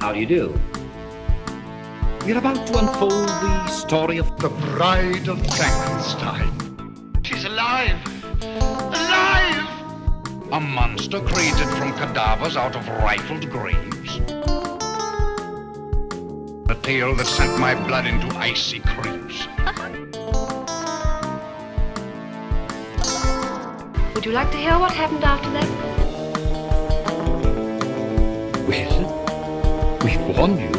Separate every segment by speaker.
Speaker 1: How do you do? We're about to unfold the story of
Speaker 2: the Bride of Frankenstein.
Speaker 3: She's alive! Alive!
Speaker 4: A monster created from cadavers out of rifled graves. A tale that sent my blood into icy creeps.
Speaker 5: Would you like to hear what happened after that?
Speaker 1: Well, we've warned you.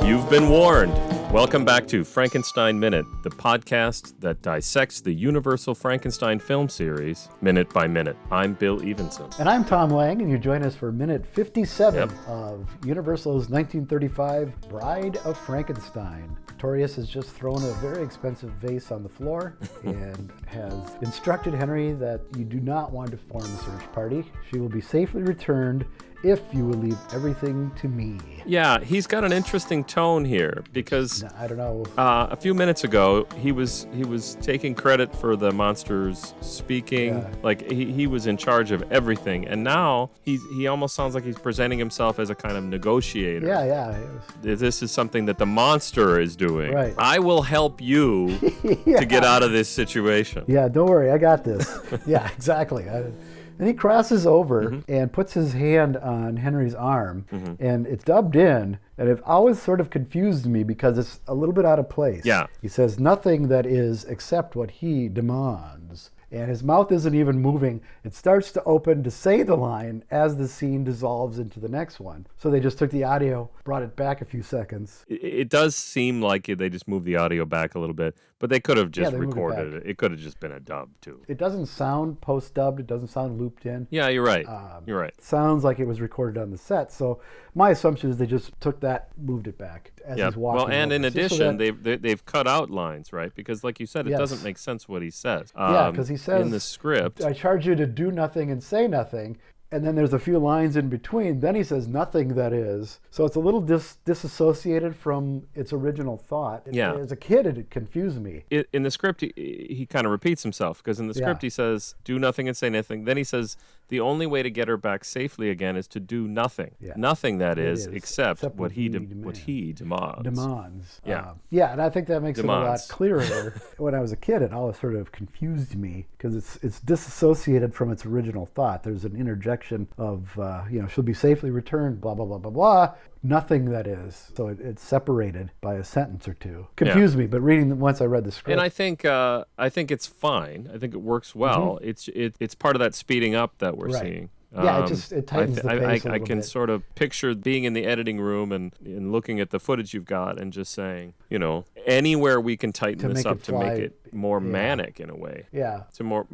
Speaker 6: You've been warned. Welcome back to Frankenstein Minute, the podcast that dissects the Universal Frankenstein film series minute by minute. I'm Bill Evenson.
Speaker 7: And I'm Thom Lang, and you join us for minute 57 of Universal's 1935 Bride of Frankenstein. Pretorius has just thrown a very expensive vase on the floor and has instructed Henry that you do not want to form a search party. She will be safely returned if you will leave everything to me.
Speaker 6: Yeah, he's got an interesting tone here because
Speaker 7: I don't know.
Speaker 6: A few minutes ago he was taking credit for the monsters speaking, like he was in charge of everything, and now he almost sounds like he's presenting himself as a kind of negotiator.
Speaker 7: Yeah.
Speaker 6: This is something that the monster is doing.
Speaker 7: Right.
Speaker 6: I will help you to get out of this situation.
Speaker 7: Yeah, don't worry, I got this. Yeah, exactly. And he crosses over and puts his hand on Henry's arm, and it's dubbed in, and it always sort of confused me because it's a little bit out of place.
Speaker 6: Yeah.
Speaker 7: He says, nothing that is except what he demands. And his mouth isn't even moving. It starts to open to say the line as the scene dissolves into the next one. So they just took the audio, brought it back a few seconds.
Speaker 6: It does seem like they just moved the audio back a little bit, but they could have just
Speaker 7: they moved it
Speaker 6: recorded
Speaker 7: back.
Speaker 6: it. It could have just been a dub, too.
Speaker 7: It doesn't sound post-dubbed. It doesn't sound looped in.
Speaker 6: Yeah, you're right. You're right.
Speaker 7: It sounds like it was recorded on the set. So my assumption is they just took that, moved it back as he's walking.
Speaker 6: Well, and
Speaker 7: over.
Speaker 6: in addition,
Speaker 7: So
Speaker 6: they've cut out lines, right? Because like you said, it doesn't make sense what he says.
Speaker 7: because he says
Speaker 6: in the script,
Speaker 7: I charge you to do nothing and say nothing. And then there's a few lines in between. Then he says nothing, that is. So it's a little disassociated from its original thought. As a kid, it confused me.
Speaker 6: In the script, he kind of repeats himself, because in the script he says, do nothing and say nothing. Then he says, the only way to get her back safely again is to do nothing. Yeah. Nothing, that is, except what he demands.
Speaker 7: Demands.
Speaker 6: Yeah.
Speaker 7: And I think that makes it a lot clearer. When I was a kid, it always sort of confused me because it's disassociated from its original thought. There's an interjection of, she'll be safely returned, blah, blah, blah, blah, blah. Nothing, that is. So it's separated by a sentence or two. Confused me, but once I read the script.
Speaker 6: And I think it's fine. I think it works well. It's part of that speeding up that we're seeing.
Speaker 7: Yeah, it tightens the pace
Speaker 6: I can sort of picture being in the editing room and looking at the footage you've got and just saying, anywhere we can tighten this up to make it more manic in a way.
Speaker 7: Yeah.
Speaker 6: To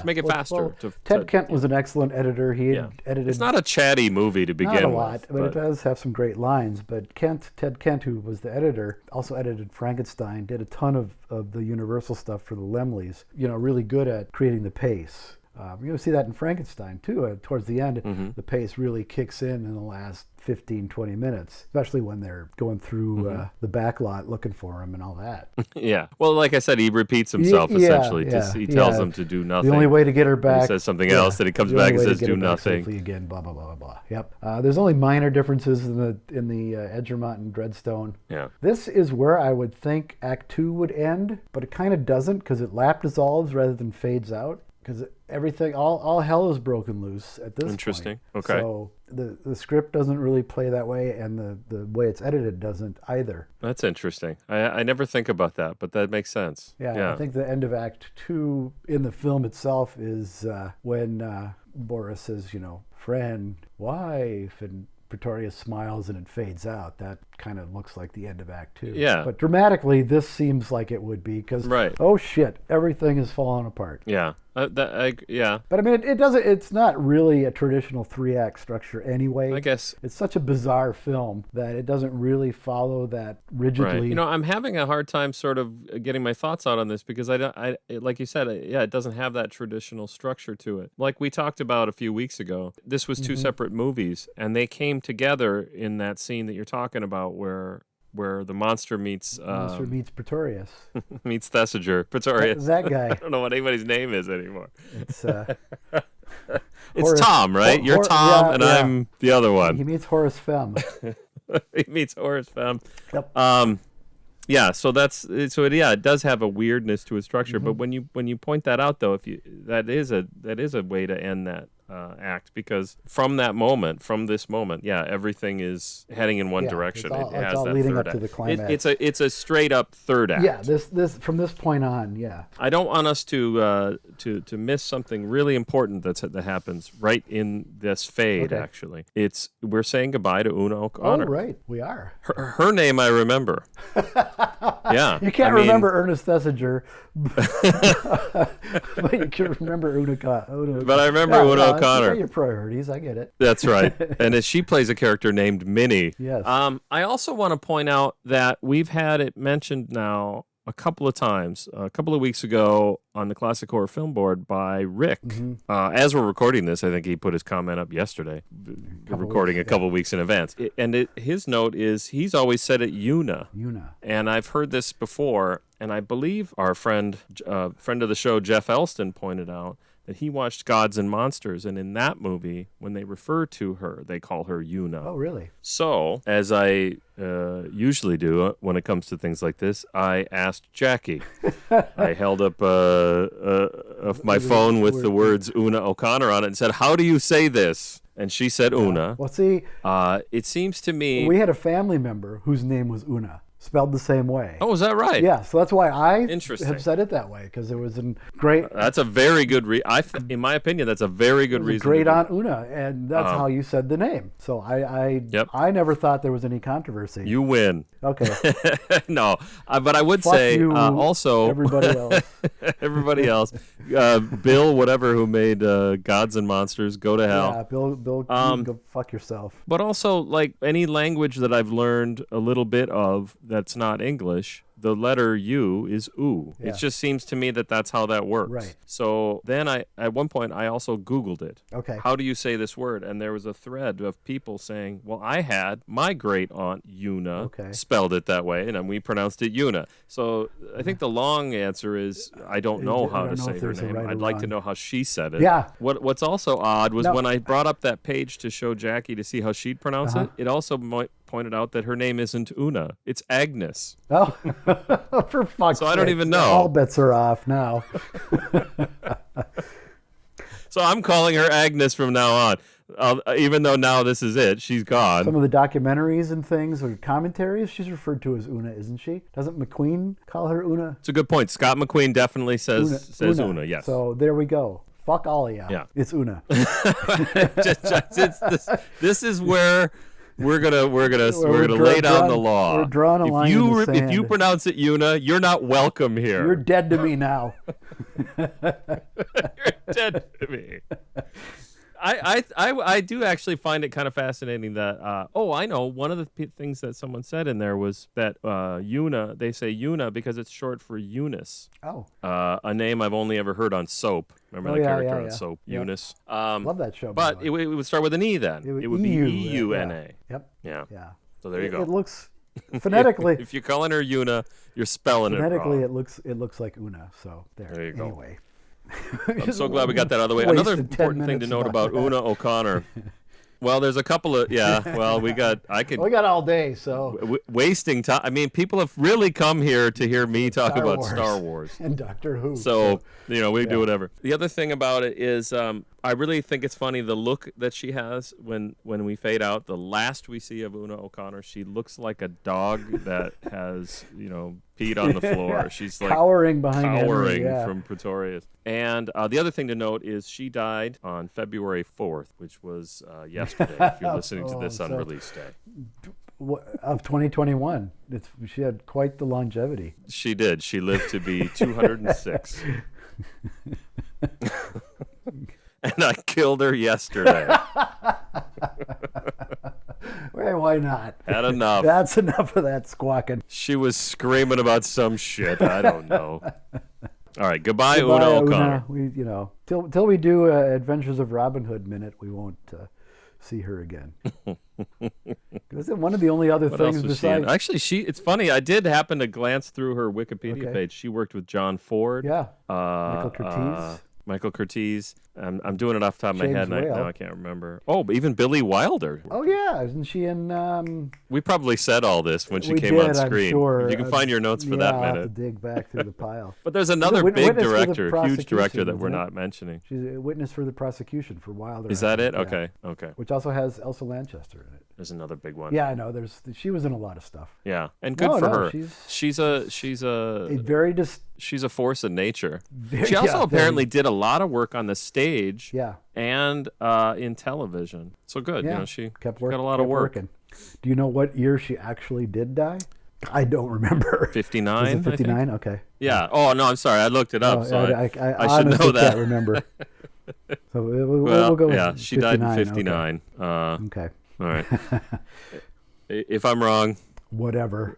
Speaker 6: make it faster.
Speaker 7: Ted Kent was an excellent editor. He had edited.
Speaker 6: It's not a chatty movie to begin with.
Speaker 7: Not a lot, but it does have some great lines. But Ted Kent, who was the editor, also edited Frankenstein, did a ton of the Universal stuff for the Laemmles. Really good at creating the pace. You see that in Frankenstein, too. Towards the end, the pace really kicks in the last 15, 20 minutes, especially when they're going through the back lot looking for him and all that.
Speaker 6: Yeah. Well, like I said, he repeats himself, essentially. He tells them to do nothing.
Speaker 7: The only way to get her back.
Speaker 6: He says something else, then he comes back and says, do nothing.
Speaker 7: Again, blah, blah, blah, blah, blah. Yep. There's only minor differences in the Edgermont and Dreadstone. Yeah. This is where I would think Act 2 would end, but it kind of doesn't because it lap dissolves rather than fades out. Because everything, all hell is broken loose at this point.
Speaker 6: Interesting. Okay.
Speaker 7: So the script doesn't really play that way, and the way it's edited doesn't either.
Speaker 6: That's interesting. I never think about that, but that makes sense.
Speaker 7: Yeah. I think the end of Act 2 in the film itself is when Boris says, friend, wife, and Pretorius smiles and it fades out. That kind of looks like the end of Act 2.
Speaker 6: Yeah.
Speaker 7: But dramatically, this seems like it would be because, oh shit, everything is falling apart.
Speaker 6: Yeah.
Speaker 7: But I mean, it doesn't. It's not really a traditional 3-act structure anyway.
Speaker 6: I guess
Speaker 7: it's such a bizarre film that it doesn't really follow that rigidly.
Speaker 6: Right. I'm having a hard time sort of getting my thoughts out on this because like you said, it doesn't have that traditional structure to it. Like we talked about a few weeks ago, this was two separate movies, and they came together in that scene that you're talking about where the monster meets
Speaker 7: Pretorius.
Speaker 6: meets Thesiger. Pretorius.
Speaker 7: That guy.
Speaker 6: I don't know what anybody's name is anymore.
Speaker 7: It's
Speaker 6: It's
Speaker 7: Horace-
Speaker 6: Thom, right? You're Thom,
Speaker 7: yeah,
Speaker 6: and
Speaker 7: yeah.
Speaker 6: I'm the other one.
Speaker 7: He meets Horace Femme.
Speaker 6: He meets Horace Femme.
Speaker 7: Yep.
Speaker 6: Yeah, so it does have a weirdness to its structure. But when you point that out, though, that is a way to end that act, because from this moment, everything is heading in one
Speaker 7: Yeah,
Speaker 6: direction.
Speaker 7: it's all-
Speaker 6: It
Speaker 7: it's
Speaker 6: has
Speaker 7: all
Speaker 6: that
Speaker 7: leading
Speaker 6: third
Speaker 7: up to
Speaker 6: act.
Speaker 7: the climax.
Speaker 6: It's a straight up third act.
Speaker 7: Yeah, this from this point on, yeah.
Speaker 6: I don't want us to miss something really important that happens right in this fade.
Speaker 7: Okay.
Speaker 6: Actually, we're saying goodbye to Una
Speaker 7: Oh,
Speaker 6: O'Connor.
Speaker 7: right, we are.
Speaker 6: Her name I remember. Yeah,
Speaker 7: You can't
Speaker 6: I mean,
Speaker 7: remember Ernest Thesiger, but you can remember Una.
Speaker 6: But I remember Una
Speaker 7: You
Speaker 6: O'Connor.
Speaker 7: got your priorities, I get it.
Speaker 6: That's right. And she plays a character named Minnie.
Speaker 7: Yes.
Speaker 6: I also want to point out that we've had it mentioned now a couple of times. A couple of weeks ago on the Classic Horror Film Board by Rick. As we're recording this, I think he put his comment up yesterday. We're recording a couple of weeks in advance. His note is he's always said it Una. And I've heard this before, and I believe our friend of the show, Jeff Elston, pointed out that he watched Gods and Monsters, and in that movie, when they refer to her, they call her Una.
Speaker 7: Oh, really?
Speaker 6: So, as I usually do when it comes to things like this, I asked Jackie. I held up my phone with the words Una O'Connor on it and said, "How do you say this?" And she said Una.
Speaker 7: Well, see,
Speaker 6: it seems to me...
Speaker 7: we had a family member whose name was Una, spelled the same way.
Speaker 6: Oh, is that right?
Speaker 7: Yeah, so that's why I
Speaker 6: Interesting.
Speaker 7: have said it that way, because it was a great...
Speaker 6: That's a very good in my opinion, that's a very good reason.
Speaker 7: Great
Speaker 6: to do
Speaker 7: Aunt Una, and that's how you said the name. So I never thought there was any controversy.
Speaker 6: You win.
Speaker 7: Okay.
Speaker 6: No, but I would
Speaker 7: Fuck
Speaker 6: say
Speaker 7: you,
Speaker 6: also
Speaker 7: everybody else.
Speaker 6: everybody else, Bill, whatever, who made Gods and Monsters, go to hell.
Speaker 7: Yeah, Bill, you can go fuck yourself.
Speaker 6: But also, like any language that I've learned a little bit of that's not English, the letter U is oo.
Speaker 7: Yeah.
Speaker 6: It just seems to me that that's how that works.
Speaker 7: Right.
Speaker 6: So then at one point, I also Googled it.
Speaker 7: Okay.
Speaker 6: How do you say this word? And there was a thread of people saying, well, I had my great aunt Una spelled it that way, and then we pronounced it Una. So I think the long answer is I don't know how to say her name. I'd like to know how she said it.
Speaker 7: Yeah.
Speaker 6: What's also odd was when I brought up that page to show Jackie to see how she'd pronounce it, it also pointed out that her name isn't Una. It's Agnes.
Speaker 7: Oh, for fuck's sake.
Speaker 6: So I don't even know.
Speaker 7: All bets are off now.
Speaker 6: So I'm calling her Agnes from now on. Even though now this is it. She's gone.
Speaker 7: Some of the documentaries and things or commentaries, she's referred to as Una, isn't she? Doesn't McQueen call her Una?
Speaker 6: It's a good point. Scott McQueen definitely says Una, yes.
Speaker 7: So there we go. Fuck all of you.
Speaker 6: Yeah.
Speaker 7: It's Una.
Speaker 6: This is where we're gonna lay down the law.
Speaker 7: We're drawing a line in the sand.
Speaker 6: If you pronounce it Una, you're not welcome here.
Speaker 7: You're dead to me now.
Speaker 6: You're dead to me. I do actually find it kind of fascinating that I know one of the things that someone said in there was that Una, they say Una because it's short for Eunice.
Speaker 7: Oh.
Speaker 6: A name I've only ever heard on Soap. Remember the character on Soap, Eunice.
Speaker 7: Love that show.
Speaker 6: But it would start with an E then. It would be E-U-N-A.
Speaker 7: Yep.
Speaker 6: Yeah.
Speaker 7: Yeah.
Speaker 6: So there you go.
Speaker 7: It looks phonetically.
Speaker 6: If you're calling her Una, you're spelling it wrong.
Speaker 7: Phonetically, it looks like Una. So there you go. Anyway.
Speaker 6: I'm so glad we got that out of the way. Another important thing to note about Una O'Connor. Well, there's a couple of we got
Speaker 7: all day, so
Speaker 6: wasting time. I mean, people have really come here to hear me talk about Star Wars
Speaker 7: and Doctor Who.
Speaker 6: So we do whatever. The other thing about it is I really think it's funny the look that she has when we fade out. The last we see of Una O'Connor, she looks like a dog that has peed on the floor. She's like
Speaker 7: cowering behind Henry,
Speaker 6: from Pretorius. And the other thing to note is she died on February 4th, which was yesterday, if you're listening to this on release day.
Speaker 7: Of 2021. She had quite the longevity.
Speaker 6: She did. She lived to be 206. And I killed her yesterday.
Speaker 7: Well, why not?
Speaker 6: Had enough.
Speaker 7: That's enough of that squawking.
Speaker 6: She was screaming about some shit. I don't know. All right, goodbye Una O'Connor.
Speaker 7: We, till we do Adventures of Robin Hood minute, we won't see her again. Is it one of the only other things besides?
Speaker 6: Actually, it's funny. I did happen to glance through her Wikipedia page. She worked with John Ford.
Speaker 7: Yeah. Michael Curtiz.
Speaker 6: Michael Curtiz. I'm doing it off the top of my
Speaker 7: James
Speaker 6: head, and
Speaker 7: Whale.
Speaker 6: now I can't remember. Oh, but even Billy Wilder.
Speaker 7: Oh yeah, isn't she in?
Speaker 6: We probably said all this when she
Speaker 7: We
Speaker 6: came on
Speaker 7: did, I'm
Speaker 6: screen.
Speaker 7: sure.
Speaker 6: If you can find your notes for
Speaker 7: Yeah,
Speaker 6: that
Speaker 7: I'll have
Speaker 6: minute.
Speaker 7: to dig back through the pile.
Speaker 6: But there's another
Speaker 7: Witness
Speaker 6: big
Speaker 7: for the
Speaker 6: director, huge
Speaker 7: prosecution,
Speaker 6: director that we're
Speaker 7: isn't it?
Speaker 6: not mentioning.
Speaker 7: She's a witness for the prosecution for Wilder.
Speaker 6: Is
Speaker 7: I
Speaker 6: that it?
Speaker 7: think, yeah.
Speaker 6: Okay.
Speaker 7: Which also has Elsa Lanchester in it.
Speaker 6: There's another big one.
Speaker 7: Yeah, I know. She was in a lot of stuff.
Speaker 6: Yeah, and good
Speaker 7: No,
Speaker 6: for
Speaker 7: no,
Speaker 6: her.
Speaker 7: she's a very
Speaker 6: She's a force of nature.
Speaker 7: Very-
Speaker 6: She also
Speaker 7: yeah,
Speaker 6: apparently
Speaker 7: very-
Speaker 6: did a lot of work on the stage
Speaker 7: Yeah.
Speaker 6: and in television. So good.
Speaker 7: Yeah,
Speaker 6: She
Speaker 7: kept
Speaker 6: got a lot of work.
Speaker 7: working. Do you know what year she actually did die? I don't remember.
Speaker 6: 59.
Speaker 7: Is it
Speaker 6: I think.
Speaker 7: 59? Okay.
Speaker 6: Yeah. Oh no, I'm sorry. I looked it up.
Speaker 7: Oh,
Speaker 6: so
Speaker 7: I
Speaker 6: I should
Speaker 7: honestly
Speaker 6: know that.
Speaker 7: can't remember. So we'll
Speaker 6: Well,
Speaker 7: go with
Speaker 6: yeah, she died in
Speaker 7: 59.
Speaker 6: 59.
Speaker 7: Okay.
Speaker 6: All right. If I'm wrong,
Speaker 7: Whatever.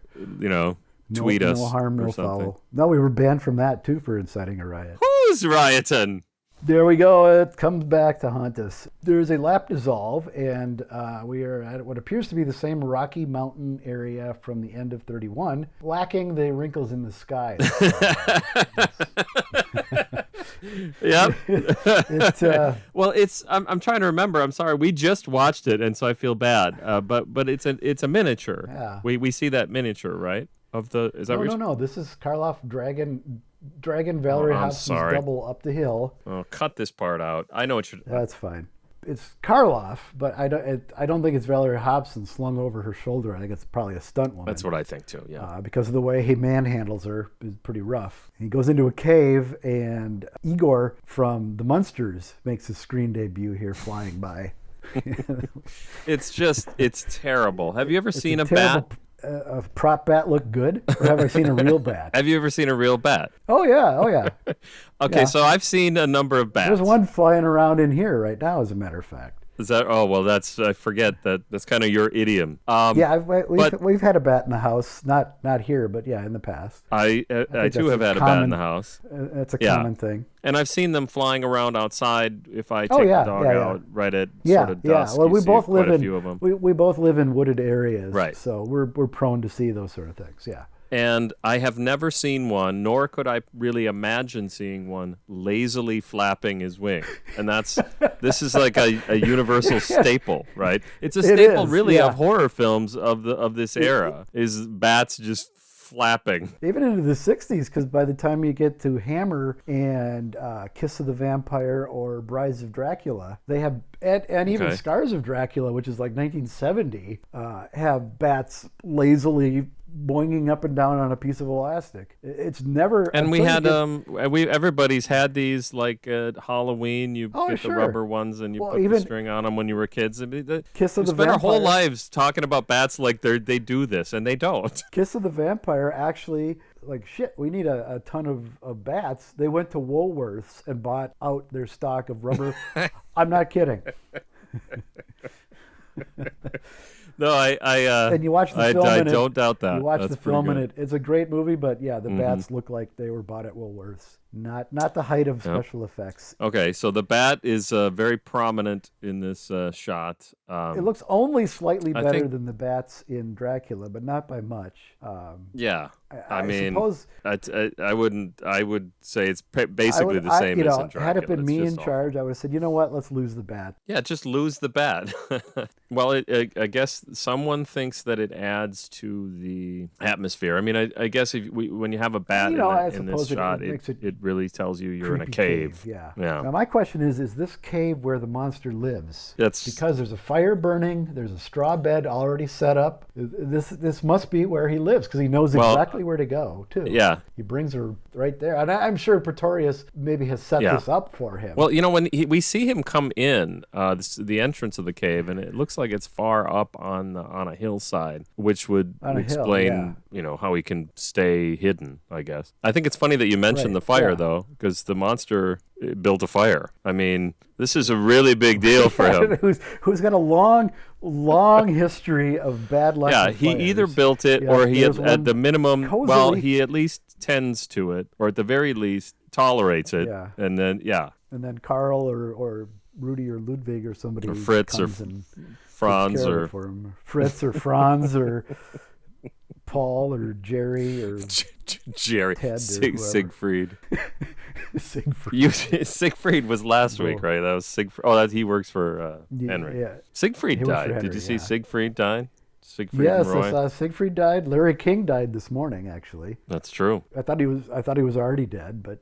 Speaker 6: tweet us.
Speaker 7: No harm,
Speaker 6: or
Speaker 7: no
Speaker 6: something.
Speaker 7: foul. No, we were banned from that too for inciting a riot.
Speaker 6: Who's rioting?
Speaker 7: There we go. It comes back to haunt us. There's a lap dissolve, and we are at what appears to be the same Rocky Mountain area from the end of 31, lacking the wrinkles in the sky.
Speaker 6: Yep.
Speaker 7: Well,
Speaker 6: I'm trying to remember. I'm sorry. We just watched it, and so I feel bad. But it's a miniature.
Speaker 7: Yeah.
Speaker 6: We see that miniature, right? Is that what you're
Speaker 7: no. This is Karloff Dragon Valerie
Speaker 6: I'm
Speaker 7: Hobson's
Speaker 6: sorry.
Speaker 7: double up the hill.
Speaker 6: Oh, cut this part out. I know what you're.
Speaker 7: That's fine. It's Karloff, but I don't think it's Valerie Hobson slung over her shoulder. I think it's probably a stunt woman.
Speaker 6: That's what I think too. Yeah.
Speaker 7: Because of the way he manhandles her is pretty rough. He goes into a cave, and Igor from the Munsters makes his screen debut here, flying by.
Speaker 6: It's terrible. Have you ever seen a
Speaker 7: terrible,
Speaker 6: bat?
Speaker 7: A prop bat look good, or have I seen a real bat?
Speaker 6: Have you ever seen a real bat?
Speaker 7: Oh yeah.
Speaker 6: Okay,
Speaker 7: Yeah.
Speaker 6: so I've seen a number of bats.
Speaker 7: There's one flying around in here right now, as a matter of fact.
Speaker 6: Is that? Oh well, I forget that's kind of your idiom.
Speaker 7: Yeah,
Speaker 6: but-
Speaker 7: we've had a bat in the house, not here, but yeah, in the past.
Speaker 6: I
Speaker 7: think
Speaker 6: too
Speaker 7: that's
Speaker 6: have
Speaker 7: a
Speaker 6: had a bat in
Speaker 7: common-
Speaker 6: the house,
Speaker 7: That's a
Speaker 6: Yeah.
Speaker 7: common thing.
Speaker 6: and I've seen them flying around outside. If I take
Speaker 7: Oh, yeah,
Speaker 6: the dog
Speaker 7: yeah, yeah.
Speaker 6: out right at
Speaker 7: Yeah,
Speaker 6: sort of dusk,
Speaker 7: Well,
Speaker 6: you
Speaker 7: we
Speaker 6: see
Speaker 7: both
Speaker 6: quite
Speaker 7: live
Speaker 6: a
Speaker 7: in
Speaker 6: few of them.
Speaker 7: we both live in wooded areas,
Speaker 6: Right.
Speaker 7: So we're prone to see those sort of things. Yeah.
Speaker 6: And I have never seen one, nor could I really imagine seeing one lazily flapping his wing. And this is like a universal staple, right? It's a staple,
Speaker 7: is,
Speaker 6: really,
Speaker 7: yeah.
Speaker 6: of horror films of this era. Is bats just flapping?
Speaker 7: Even into the 60s, because by the time you get to Hammer and Kiss of the Vampire or Brides of Dracula, they have, and even
Speaker 6: Okay.
Speaker 7: Scars of Dracula, which is like 1970, have bats lazily boinging up and down on a piece of elastic. It's never.
Speaker 6: And we
Speaker 7: until you
Speaker 6: had
Speaker 7: get-
Speaker 6: everybody's had these like at Halloween. You
Speaker 7: Oh,
Speaker 6: get
Speaker 7: sure.
Speaker 6: the rubber ones and you
Speaker 7: Well,
Speaker 6: put the
Speaker 7: even-
Speaker 6: string on them when you were kids. I mean,
Speaker 7: Kiss of
Speaker 6: we
Speaker 7: the
Speaker 6: spent our whole
Speaker 7: Vampire.
Speaker 6: lives talking about bats like they do this, and they don't.
Speaker 7: Kiss of the Vampire actually, like, shit, we need a ton of bats. They went to Woolworths and bought out their stock of rubber. I'm not kidding.
Speaker 6: No,
Speaker 7: And you watch the
Speaker 6: I
Speaker 7: film in it.
Speaker 6: don't doubt that.
Speaker 7: You watch
Speaker 6: That's
Speaker 7: the film
Speaker 6: pretty
Speaker 7: and
Speaker 6: good.
Speaker 7: it's a great movie, but yeah, the bats look like they were bought at Woolworths. Not the height of special effects.
Speaker 6: Okay, so the bat is very prominent in this shot.
Speaker 7: It looks only slightly
Speaker 6: I
Speaker 7: better
Speaker 6: think-
Speaker 7: than the bats in Dracula, but not by much.
Speaker 6: Yeah, I mean,
Speaker 7: suppose
Speaker 6: I would say it's basically the same as in Dracula.
Speaker 7: had it been
Speaker 6: It's
Speaker 7: me
Speaker 6: just
Speaker 7: in
Speaker 6: awful.
Speaker 7: charge, I would have said, you know what, let's lose the bat.
Speaker 6: Yeah, just lose the bat. Well, I guess someone thinks that it adds to the atmosphere. I mean, I guess when you have a bat
Speaker 7: I
Speaker 6: in this
Speaker 7: suppose
Speaker 6: shot,
Speaker 7: it makes
Speaker 6: it really tells you you're in a
Speaker 7: Creepy
Speaker 6: cave.
Speaker 7: Yeah.
Speaker 6: Yeah.
Speaker 7: Now my question is this cave where the monster lives?
Speaker 6: That's-
Speaker 7: because there's a fire burning, there's a straw bed already set up. This must be where he lives because he knows
Speaker 6: Well,
Speaker 7: exactly where to go too.
Speaker 6: Yeah.
Speaker 7: He brings her right there, and I'm sure Pretorius maybe has set
Speaker 6: Yeah.
Speaker 7: this up for him.
Speaker 6: Well, when we see him come in the entrance of the cave, and it looks like it's far up on a hillside, which would
Speaker 7: On a hill,
Speaker 6: explain how he can stay hidden. I guess. I think it's funny that you mentioned
Speaker 7: Right,
Speaker 6: the fire
Speaker 7: yeah.
Speaker 6: though, because the monster built a fire. I mean, this is a really big deal for him.
Speaker 7: who's got a long history of bad luck.
Speaker 6: Yeah,
Speaker 7: with
Speaker 6: he
Speaker 7: fires.
Speaker 6: either built it
Speaker 7: Yeah,
Speaker 6: or he
Speaker 7: there's
Speaker 6: at
Speaker 7: one
Speaker 6: the minimum,
Speaker 7: cozily-
Speaker 6: he at least tends to it, or at the very least tolerates it,
Speaker 7: Yeah.
Speaker 6: and then
Speaker 7: and then Carl or Rudy or Ludwig or somebody
Speaker 6: Or Fritz or
Speaker 7: comes and
Speaker 6: Franz
Speaker 7: takes care of
Speaker 6: or
Speaker 7: it for him. Fritz or Franz or Paul or Jerry or
Speaker 6: Jerry
Speaker 7: Ted or whoever.
Speaker 6: Siegfried. Siegfried was last week, right? That was Siegfried. Oh, he works for Henry.
Speaker 7: Yeah.
Speaker 6: Siegfried
Speaker 7: He works for
Speaker 6: died.
Speaker 7: Henry,
Speaker 6: Did you see
Speaker 7: yeah.
Speaker 6: Siegfried died? Siegfried
Speaker 7: Yes,
Speaker 6: and Roy?
Speaker 7: I saw Siegfried died. Larry King died this morning, actually.
Speaker 6: That's true.
Speaker 7: I thought he was already dead, but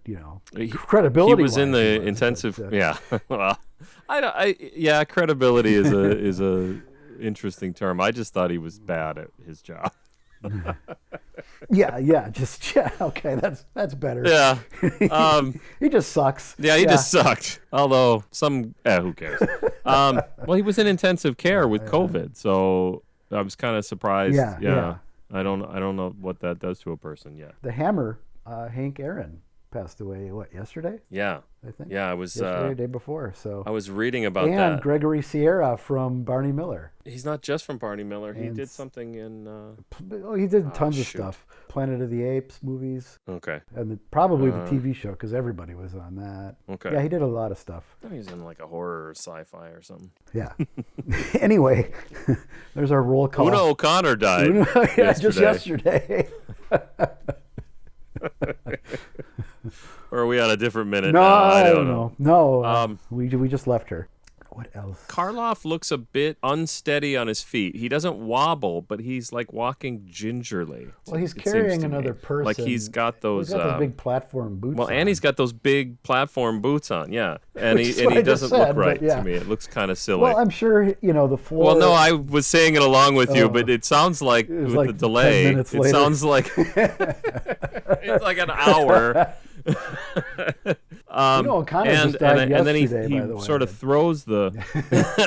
Speaker 7: credibility.
Speaker 6: He was in the intensive. Yeah. Well, credibility is a interesting term. I just thought he was bad at his job.
Speaker 7: Okay, that's better.
Speaker 6: Yeah.
Speaker 7: He just sucks.
Speaker 6: Yeah, he just sucked. Although who cares? Well, he was in intensive care with COVID, so I was kind of surprised.
Speaker 7: Yeah.
Speaker 6: I don't know what that does to a person yet.
Speaker 7: The Hammer, Hank Aaron, passed away. What, yesterday?
Speaker 6: Yeah.
Speaker 7: I think.
Speaker 6: Yeah, I was.
Speaker 7: Yesterday, day before. So.
Speaker 6: I was reading about
Speaker 7: and
Speaker 6: that.
Speaker 7: Gregory Sierra from Barney Miller.
Speaker 6: He's not just from Barney Miller. He did something in.
Speaker 7: He did tons of stuff. Planet of the Apes movies.
Speaker 6: Okay.
Speaker 7: And probably the TV show because everybody was on that.
Speaker 6: Okay.
Speaker 7: Yeah, he did a lot of stuff.
Speaker 6: I thought he was in like a horror or sci-fi or something.
Speaker 7: Yeah. Anyway, there's our roll call.
Speaker 6: Una O'Connor died.
Speaker 7: Just yesterday.
Speaker 6: Or are we on a different minute
Speaker 7: No,
Speaker 6: now? I don't know.
Speaker 7: No, we just left her. What else?
Speaker 6: Karloff looks a bit unsteady on his feet. He doesn't wobble, but he's like walking gingerly.
Speaker 7: Well, he's
Speaker 6: it
Speaker 7: carrying
Speaker 6: seems to me.
Speaker 7: another person.
Speaker 6: Like he's got those.
Speaker 7: He's got those big platform boots.
Speaker 6: Well,
Speaker 7: on.
Speaker 6: and he's got those big platform boots on. Yeah, and
Speaker 7: Which is
Speaker 6: he
Speaker 7: what I
Speaker 6: doesn't
Speaker 7: just said,
Speaker 6: look right
Speaker 7: but yeah.
Speaker 6: to me. It looks kind of silly.
Speaker 7: Well, I'm sure the floor.
Speaker 6: Well, no, I was saying it along with you,
Speaker 7: Oh.
Speaker 6: but it sounds like
Speaker 7: was
Speaker 6: with
Speaker 7: like
Speaker 6: the
Speaker 7: 10
Speaker 6: delay,
Speaker 7: minutes
Speaker 6: it
Speaker 7: later.
Speaker 6: sounds like it's like an hour.
Speaker 7: O'Connor just died
Speaker 6: and then he
Speaker 7: yesterday, by the way.
Speaker 6: sort of throws the.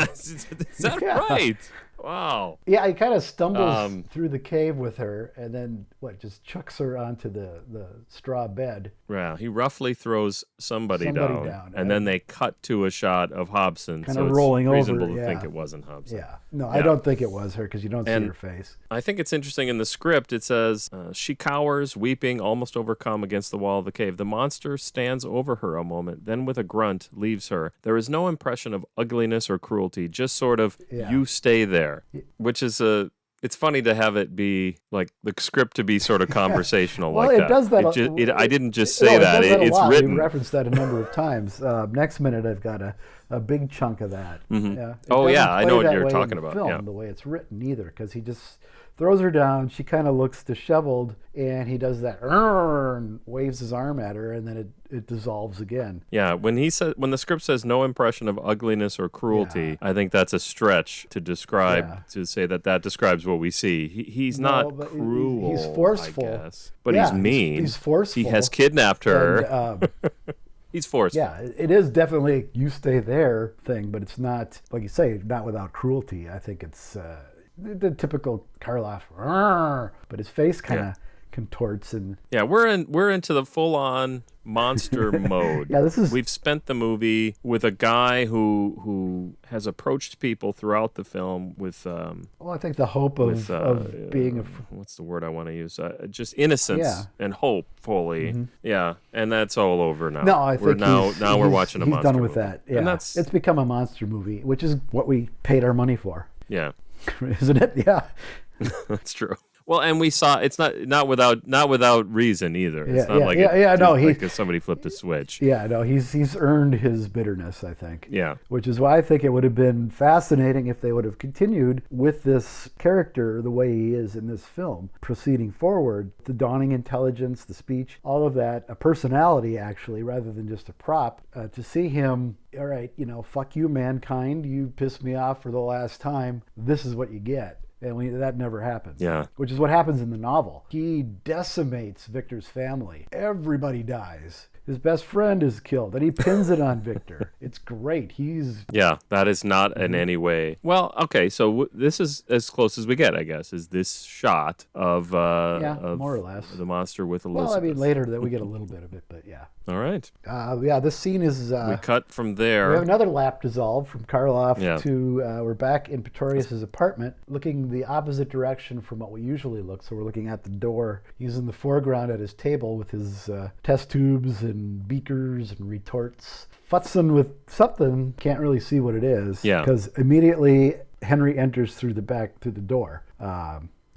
Speaker 6: Is that right? Wow.
Speaker 7: Yeah, he kind of stumbles through the cave with her, and then just chucks her onto the straw bed.
Speaker 6: Yeah, he roughly throws somebody down, and then they cut to a shot of Hobson.
Speaker 7: Kind
Speaker 6: so
Speaker 7: of rolling
Speaker 6: it's reasonable
Speaker 7: over.
Speaker 6: to
Speaker 7: Yeah.
Speaker 6: think it wasn't Hobson.
Speaker 7: Yeah. No, I don't think it was her because you don't see her face.
Speaker 6: I think it's interesting in the script. It says, she cowers, weeping, almost overcome against the wall of the cave. The monster stands over her a moment, then with a grunt leaves her. There is no impression of ugliness or cruelty, just sort of, you stay there, which is it's funny to have it be like the script to be sort of conversational
Speaker 7: Well,
Speaker 6: like that.
Speaker 7: it does that.
Speaker 6: I didn't just say that.
Speaker 7: It does that
Speaker 6: It's
Speaker 7: a lot.
Speaker 6: written.
Speaker 7: We referenced that a number of times. Next minute, I've got a big chunk of that.
Speaker 6: Mhm.
Speaker 7: Yeah.
Speaker 6: Oh,
Speaker 7: It
Speaker 6: yeah,
Speaker 7: doesn't
Speaker 6: I
Speaker 7: play
Speaker 6: know what
Speaker 7: that
Speaker 6: you're
Speaker 7: way in
Speaker 6: talking
Speaker 7: the
Speaker 6: about,
Speaker 7: Film,
Speaker 6: yeah.
Speaker 7: the way it's written either, because he just throws her down. She kind of looks disheveled, and he does that and waves his arm at her, and then it dissolves again.
Speaker 6: Yeah, when the script says no impression of ugliness or cruelty, I think that's a stretch to describe to say that describes what we see. He's not
Speaker 7: but
Speaker 6: cruel.
Speaker 7: he's forceful.
Speaker 6: I guess, but he's mean.
Speaker 7: He's forceful.
Speaker 6: He has kidnapped her.
Speaker 7: And,
Speaker 6: he's forceful.
Speaker 7: yeah, it is definitely a you stay there thing, but it's not, like you say, not without cruelty. I think it's the typical Karloff, but his face kind of contorts and
Speaker 6: we're into the full-on monster mode.
Speaker 7: Yeah,
Speaker 6: we've spent the movie with a guy who has approached people throughout the film with
Speaker 7: I think the hope of being
Speaker 6: what's the word I want to use, just innocence and hope fully. And that's all over now.
Speaker 7: No, I think
Speaker 6: we're watching a
Speaker 7: he's
Speaker 6: monster
Speaker 7: done with
Speaker 6: movie.
Speaker 7: that. Yeah,
Speaker 6: And that's
Speaker 7: it's become a monster movie, which is what we paid our money for.
Speaker 6: Yeah.
Speaker 7: Isn't it? Yeah.
Speaker 6: That's true. Well, and we saw it's not without reason either. It's not like like somebody flipped a switch.
Speaker 7: Yeah, no, he's earned his bitterness, I think.
Speaker 6: Yeah.
Speaker 7: Which is why I think it would have been fascinating if they would have continued with this character the way he is in this film, proceeding forward. The dawning intelligence, the speech, all of that, a personality actually, rather than just a prop. To see him, all right, fuck you, mankind. You pissed me off for the last time. This is what you get. And that never happens.
Speaker 6: Yeah.
Speaker 7: Which is what happens in the novel. He decimates Victor's family. Everybody dies. His best friend is killed, and he pins it on Victor. It's great.
Speaker 6: That is not in any way. Well, okay, so this is as close as we get, I guess, is this shot of
Speaker 7: more or less
Speaker 6: the monster with Elizabeth.
Speaker 7: Well, I mean, later that we get a little bit of it, but yeah.
Speaker 6: All right.
Speaker 7: This scene is...
Speaker 6: we cut from there.
Speaker 7: We have another lap dissolve from Karloff to... we're back in Pretorius' apartment, looking the opposite direction from what we usually look. So we're looking at the door. He's in the foreground at his table with his test tubes and beakers and retorts. Futzing with something, can't really see what it is.
Speaker 6: Yeah.
Speaker 7: Because immediately Henry enters through the door.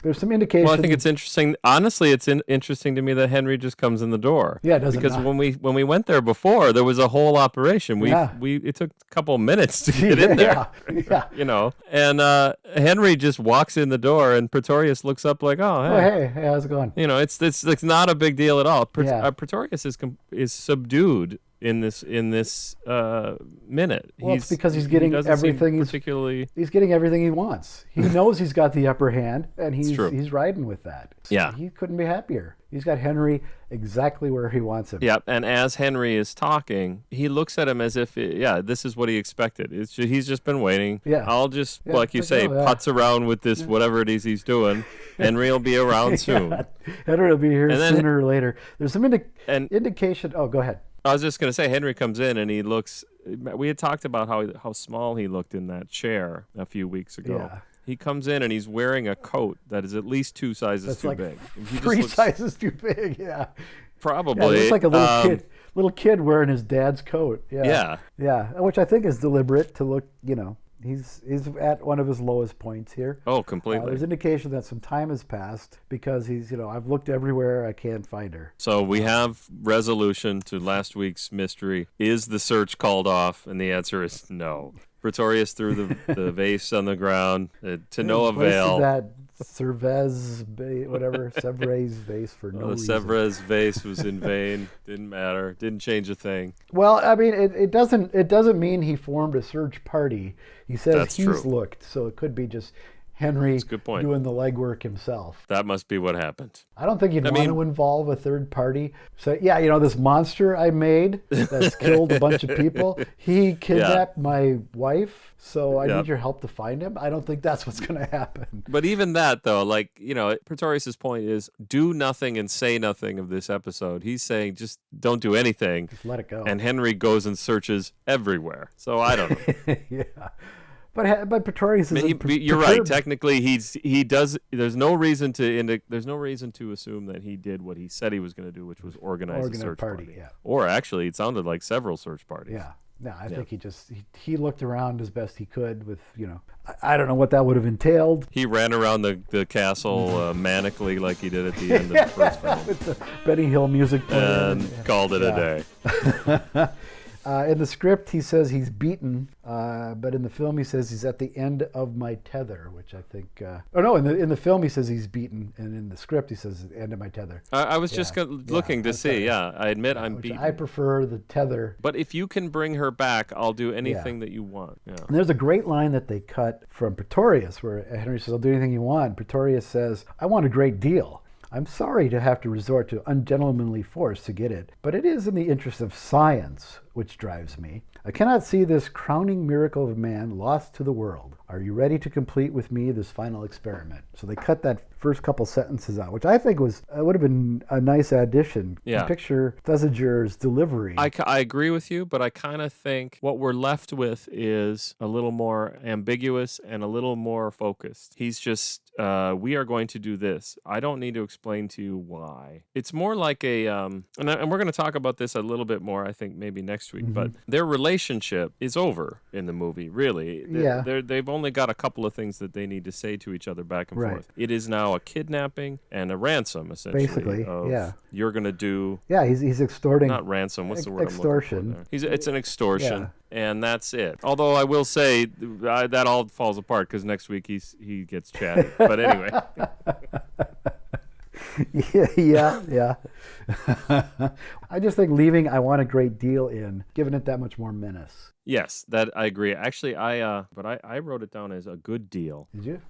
Speaker 7: There's some indication.
Speaker 6: Well, I think it's interesting. Honestly, it's interesting to me that Henry just comes in the door.
Speaker 7: Yeah, it doesn't
Speaker 6: because
Speaker 7: knock.
Speaker 6: when we went there before, there was a whole operation. It took a couple of minutes to get in there.
Speaker 7: Yeah.
Speaker 6: You know, and Henry just walks in the door, and Pretorius looks up like, "Oh, hey,
Speaker 7: hey, how's it going?"
Speaker 6: You know, it's not a big deal at all. Pretorius is subdued in this minute.
Speaker 7: Well, it's because he's getting everything. He's getting everything he wants. He knows he's got the upper hand, and he's riding with that. So
Speaker 6: yeah,
Speaker 7: he couldn't be happier. He's got Henry exactly where he wants him.
Speaker 6: Yeah, and as Henry is talking, he looks at him as if, this is what he expected. He's just been waiting. Yeah, I'll just, like you say, putz around with this, whatever it is he's doing. Henry will be around soon.
Speaker 7: Henry will be here sooner or later. There's some indication. Oh, go ahead.
Speaker 6: I was just going to say, Henry comes in and he looks. We had talked about how small he looked in that chair a few weeks ago. Yeah. He comes in and he's wearing a coat that is at least 2 sizes too big.
Speaker 7: Three sizes too big. Yeah.
Speaker 6: Probably.
Speaker 7: Yeah, it's like a little kid wearing his dad's coat. Yeah. Yeah. Which I think is deliberate to look. He's at one of his lowest points here.
Speaker 6: Oh, completely.
Speaker 7: There's indication that some time has passed because he's, I've looked everywhere, I can't find her.
Speaker 6: So we have resolution to last week's mystery. Is the search called off? And the answer is no. Pretorius threw the vase on the ground to no avail.
Speaker 7: That Cervez, Sevres vase for no reason.
Speaker 6: The Sevres vase was in vain. Didn't matter. Didn't change a thing.
Speaker 7: Well, I mean, it doesn't mean he formed a search party. He says he's looked, so it could be just Henry doing the legwork himself.
Speaker 6: That must be what happened.
Speaker 7: I don't think you'd want to involve a third party. So, this monster I made that's killed a bunch of people, he kidnapped my wife, so I need your help to find him. I don't think that's what's going to happen.
Speaker 6: But even that, though, Pretorius' point is do nothing and say nothing of this episode. He's saying just don't do anything.
Speaker 7: Just let it go.
Speaker 6: And Henry goes and searches everywhere. So I don't know.
Speaker 7: Yeah. But Pretorius is.
Speaker 6: You're right. Technically, he does. There's no reason to assume that he did what he said he was going to do, which was organize a search party.
Speaker 7: Yeah.
Speaker 6: Or actually, it sounded like several search parties.
Speaker 7: Yeah. No, I think he looked around as best he could with I don't know what that would have entailed.
Speaker 6: He ran around the castle manically like he did at the end of the first film
Speaker 7: with the Benny Hill music playing
Speaker 6: and called it a day.
Speaker 7: In the script, he says he's beaten, but in the film, he says he's at the end of my tether, which I think. In the film, he says he's beaten, and in the script, he says the end of my tether.
Speaker 6: I was just looking to see. Yeah, I admit I'm beaten.
Speaker 7: I prefer the tether.
Speaker 6: But if you can bring her back, I'll do anything that you want. Yeah.
Speaker 7: And there's a great line that they cut from Pretorius, where Henry says, "I'll do anything you want." Pretorius says, "I want a great deal. I'm sorry to have to resort to ungentlemanly force to get it, but it is in the interest of science which drives me. I cannot see this crowning miracle of man lost to the world. Are you ready to complete with me this final experiment?" So they cut that first couple sentences out, which I think would have been a nice addition.
Speaker 6: Yeah.
Speaker 7: Picture Thesiger's delivery.
Speaker 6: I agree with you, but I kind of think what we're left with is a little more ambiguous and a little more focused. He's just, we are going to do this. I don't need to explain to you why. It's more like and we're going to talk about this a little bit more, I think, maybe next week, but their relationship is over in the movie, really. They've only got a couple of things that they need to say to each other back and forth. It is now a kidnapping and a ransom, essentially.
Speaker 7: Basically,
Speaker 6: You're going to do...
Speaker 7: Yeah, he's extorting...
Speaker 6: Not ransom, what's the word
Speaker 7: extortion.
Speaker 6: I'm looking for there? It's an extortion, and that's it. Although I will say that all falls apart because next week he gets chatty. But anyway...
Speaker 7: Yeah. I just think leaving "I want a great deal" in, giving it that much more menace.
Speaker 6: Yes, that I agree. Actually, I wrote it down as a good deal.
Speaker 7: Did you?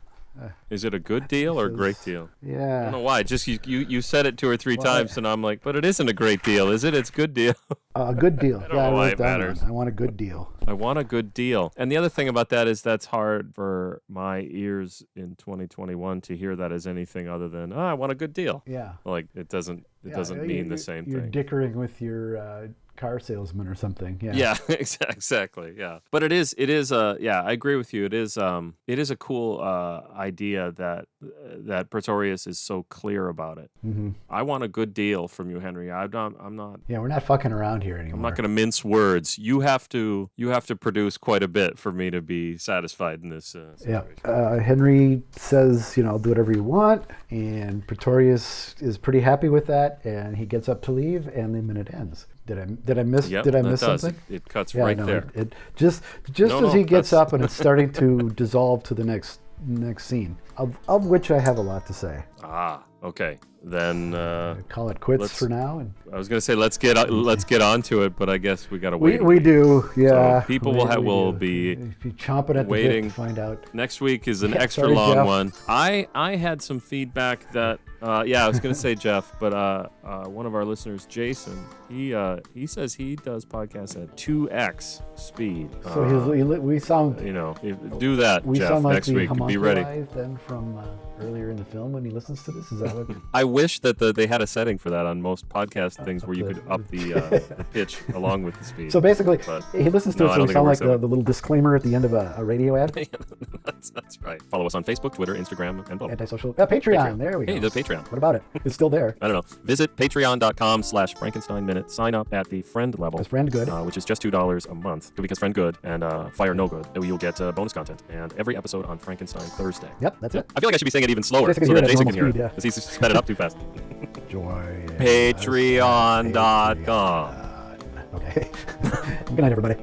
Speaker 6: Is it a good deal or a great deal?
Speaker 7: Yeah.
Speaker 6: I don't know why. Just you said it 2 or 3 times, and I'm like, but it isn't a great deal, is it? It's a good deal.
Speaker 7: A good deal.
Speaker 6: I don't know why it matters.
Speaker 7: I want a good deal.
Speaker 6: I want a good deal. And the other thing about that is that's hard for my ears in 2021 to hear that as anything other than, I want a good deal.
Speaker 7: Yeah.
Speaker 6: Like it doesn't mean the same
Speaker 7: you're
Speaker 6: thing.
Speaker 7: You're dickering with your car salesman or something. Yeah.
Speaker 6: Yeah, exactly. Yeah, but it is. Yeah, I agree with you. It is a cool idea that Pretorius is so clear about it.
Speaker 7: Mm-hmm.
Speaker 6: I want a good deal from you, Henry. I'm not.
Speaker 7: Yeah, we're not fucking around here anymore.
Speaker 6: I'm not going to mince words. You have to produce quite a bit for me to be satisfied in this situation.
Speaker 7: Yeah. Henry says, do whatever you want, and Pretorius is pretty happy with that, and he gets up to leave, and the minute ends. Did I miss?
Speaker 6: Yep,
Speaker 7: did I
Speaker 6: that
Speaker 7: miss
Speaker 6: does.
Speaker 7: something?
Speaker 6: It cuts
Speaker 7: Yeah,
Speaker 6: right
Speaker 7: no,
Speaker 6: there.
Speaker 7: It just
Speaker 6: No,
Speaker 7: as he gets
Speaker 6: that's-
Speaker 7: up and it's starting to dissolve to the next scene, of which I have a lot to say.
Speaker 6: Ah, okay. Then
Speaker 7: Call it quits
Speaker 6: let's-
Speaker 7: for now. And
Speaker 6: I was gonna say let's get onto it, but I guess we gotta wait.
Speaker 7: we do, yeah.
Speaker 6: So people will be
Speaker 7: chomping at the bit
Speaker 6: waiting.
Speaker 7: to find out.
Speaker 6: Next week is an
Speaker 7: Yeah,
Speaker 6: extra
Speaker 7: sorry,
Speaker 6: long
Speaker 7: Jeff.
Speaker 6: one. I had some feedback that I was gonna say Jeff, but one of our listeners, Jason, he says he does podcasts at 2x speed.
Speaker 7: So we sound
Speaker 6: Do that,
Speaker 7: we
Speaker 6: Jeff,
Speaker 7: sound like
Speaker 6: next
Speaker 7: the
Speaker 6: week. Be ready.
Speaker 7: homunculi then from earlier in the film when he listens to this. Is that what?
Speaker 6: I wish that they had a setting for that on most podcast things where you could up the pitch along with the speed.
Speaker 7: So basically,
Speaker 6: But
Speaker 7: he listens to
Speaker 6: no,
Speaker 7: it,
Speaker 6: I
Speaker 7: so
Speaker 6: don't
Speaker 7: we
Speaker 6: think it
Speaker 7: sound like
Speaker 6: works that
Speaker 7: the little disclaimer at the end of a radio ad.
Speaker 6: that's right. Follow us on Facebook, Twitter, Instagram, and blah.
Speaker 7: Antisocial. Patreon. There we go.
Speaker 6: Hey, the Patreon.
Speaker 7: What about it? It's still there.
Speaker 6: I don't know. Visit patreon.com/Frankenstein Minute. Sign up at the friend level.
Speaker 7: Because friend good.
Speaker 6: Which is just $2 a month. Because friend good and fire no good. You'll get bonus content and every episode on Frankenstein Thursday.
Speaker 7: Yep, that's it.
Speaker 6: I feel like I should be saying it even slower
Speaker 7: Jason can
Speaker 6: so
Speaker 7: hear
Speaker 6: that
Speaker 7: it at
Speaker 6: Jason can
Speaker 7: normal
Speaker 6: hear it.
Speaker 7: speed,
Speaker 6: Because he's sped it up too fast.
Speaker 7: Joy.
Speaker 6: Patreon.com.
Speaker 7: Okay. Good night, everybody.